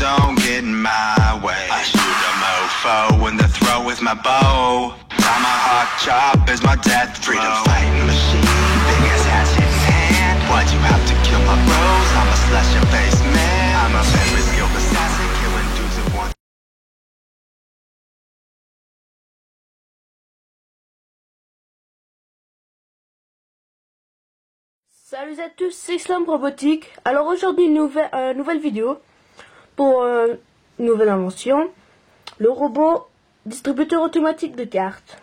don't get in my way. I shoot a mofo in the throat with my bow. Now my heart chop is my death freedom fighting machine. Big ass hatchet in hand. Why'd you have to kill my bros? I'm a slash your face man. I'm a very skilled assassin, killing dudes at once. Salut à tous, c'est Slam Robotique. Alors aujourd'hui une nouvelle vidéo pour une nouvelle invention, le robot distributeur automatique de cartes.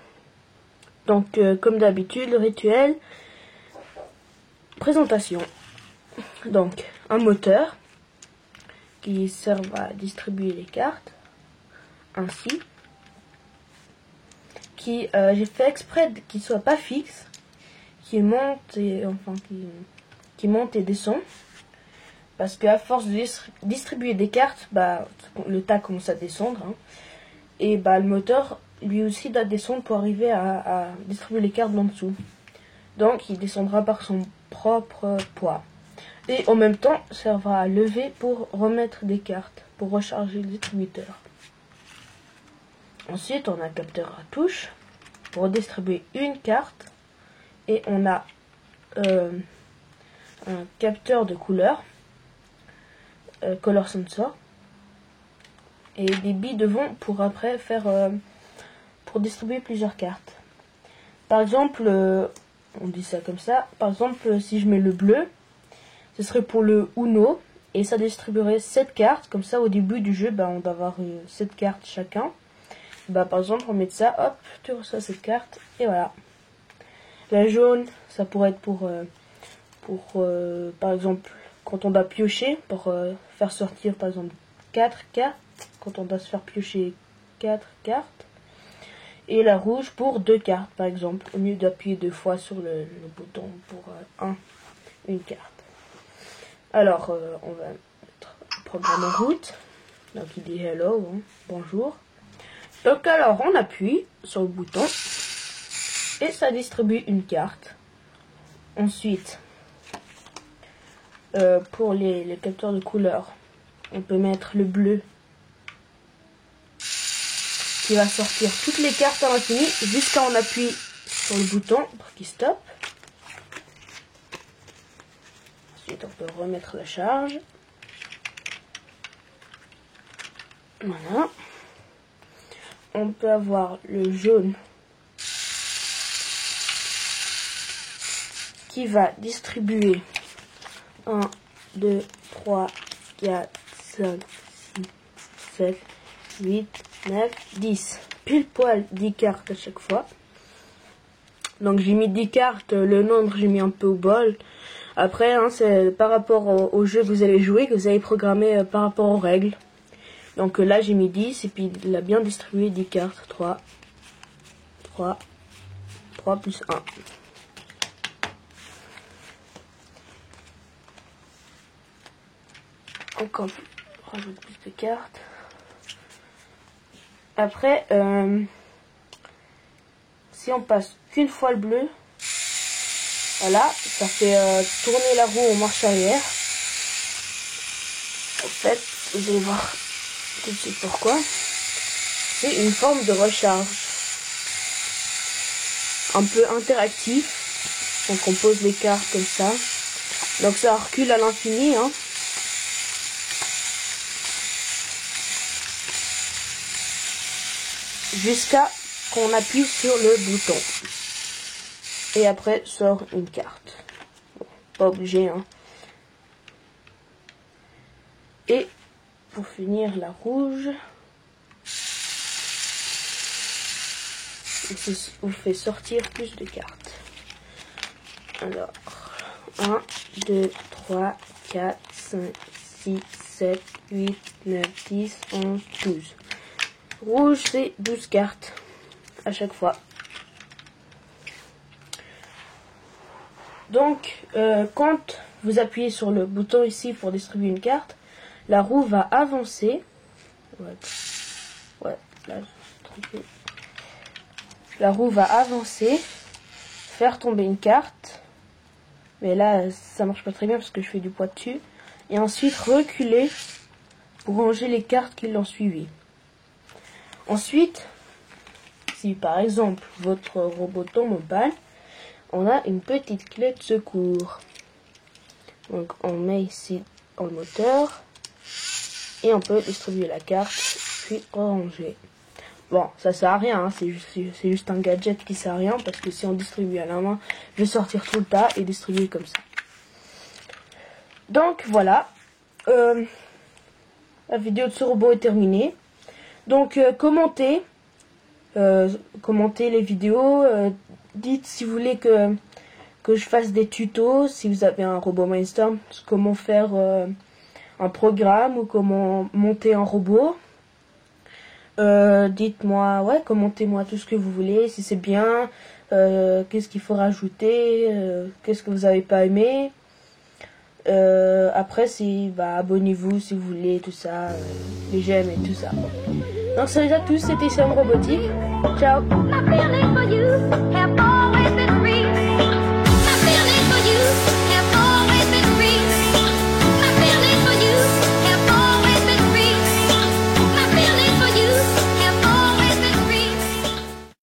Donc comme d'habitude le rituel, présentation. Donc un moteur qui sert à distribuer les cartes, ainsi, qui j'ai fait exprès qu'il soit pas fixe, qui monte et qui monte et descend, parce qu'à force de distribuer des cartes, le tas commence à descendre, hein, et le moteur lui aussi doit descendre pour arriver à distribuer les cartes d'en dessous. Donc il descendra par son propre poids, et en même temps servira à lever pour remettre des cartes, pour recharger le distributeur. Ensuite on a un capteur à touche pour distribuer une carte. Et on a un capteur de couleur, color sensor, et des billes devant pour après faire pour distribuer plusieurs cartes. Par exemple, on dit ça comme ça. Par exemple, si je mets le bleu, ce serait pour le Uno et ça distribuerait 7 cartes. Comme ça, au début du jeu, on doit avoir 7 cartes chacun. Par exemple, on met ça, hop, tu reçois cette carte et voilà. La jaune, ça pourrait être pour par exemple, quand on doit piocher, pour faire sortir par exemple 4 cartes, quand on doit se faire piocher 4 cartes. Et la rouge pour 2 cartes, par exemple, au lieu d'appuyer 2 fois sur le bouton pour une carte. Alors, on va mettre le programme en route. Donc il dit hello, hein, bonjour. Donc alors, on appuie sur le bouton. Et ça distribue une carte. Ensuite, pour les capteurs de couleur, on peut mettre le bleu qui va sortir toutes les cartes à l'infini jusqu'à on appuie sur le bouton pour qu'il stoppe. Ensuite, on peut remettre la charge. Voilà. On peut avoir le jaune qui va distribuer 1, 2, 3, 4, 5, 6, 7, 8, 9, 10. Pile poil 10 cartes à chaque fois. Donc j'ai mis 10 cartes, le nombre j'ai mis un peu au bol. Après, hein, c'est par rapport au jeu que vous allez jouer, que vous allez programmer par rapport aux règles. Donc là j'ai mis 10 et puis il a bien distribué 10 cartes. 3 plus 1. Encore rajoute plus de cartes. Après, si on passe qu'une fois le bleu, voilà, ça fait tourner la roue en marche arrière. En fait, vous allez voir tout de suite pourquoi. C'est une forme de recharge. Un peu interactif. Donc on pose les cartes comme ça. Donc ça recule à l'infini, hein. Jusqu'à qu'on appuie sur le bouton. Et après sort une carte. Bon, pas obligé, hein. Et pour finir la rouge, il vous fait sortir plus de cartes. Alors, 1, 2, 3, 4, 5, 6, 7, 8, 9, 10, 11, 12. Rouge, c'est 12 cartes à chaque fois. Donc, quand vous appuyez sur le bouton ici pour distribuer une carte, la roue va avancer. Ouais, là, la roue va avancer, faire tomber une carte. Mais là, ça marche pas très bien parce que je fais du poids dessus. Et ensuite reculer pour ranger les cartes qui l'ont suivi. Ensuite, si par exemple votre robot tombe en panne, on a une petite clé de secours. Donc on met ici dans le moteur et on peut distribuer la carte puis ranger. Bon, ça sert à rien, hein, c'est juste un gadget qui sert à rien parce que si on distribue à la main, je vais sortir tout le tas et distribuer comme ça. Donc voilà, la vidéo de ce robot est terminée. Donc commentez les vidéos, dites si vous voulez que je fasse des tutos, si vous avez un robot Mindstorm, comment faire un programme ou comment monter un robot. Dites-moi, ouais, commentez-moi tout ce que vous voulez, si c'est bien, qu'est-ce qu'il faut rajouter, qu'est-ce que vous n'avez pas aimé. Après, abonnez-vous si vous voulez, tout ça, les j'aime et tout ça. Donc salut à tous, c'était Sam Robotique. Ciao.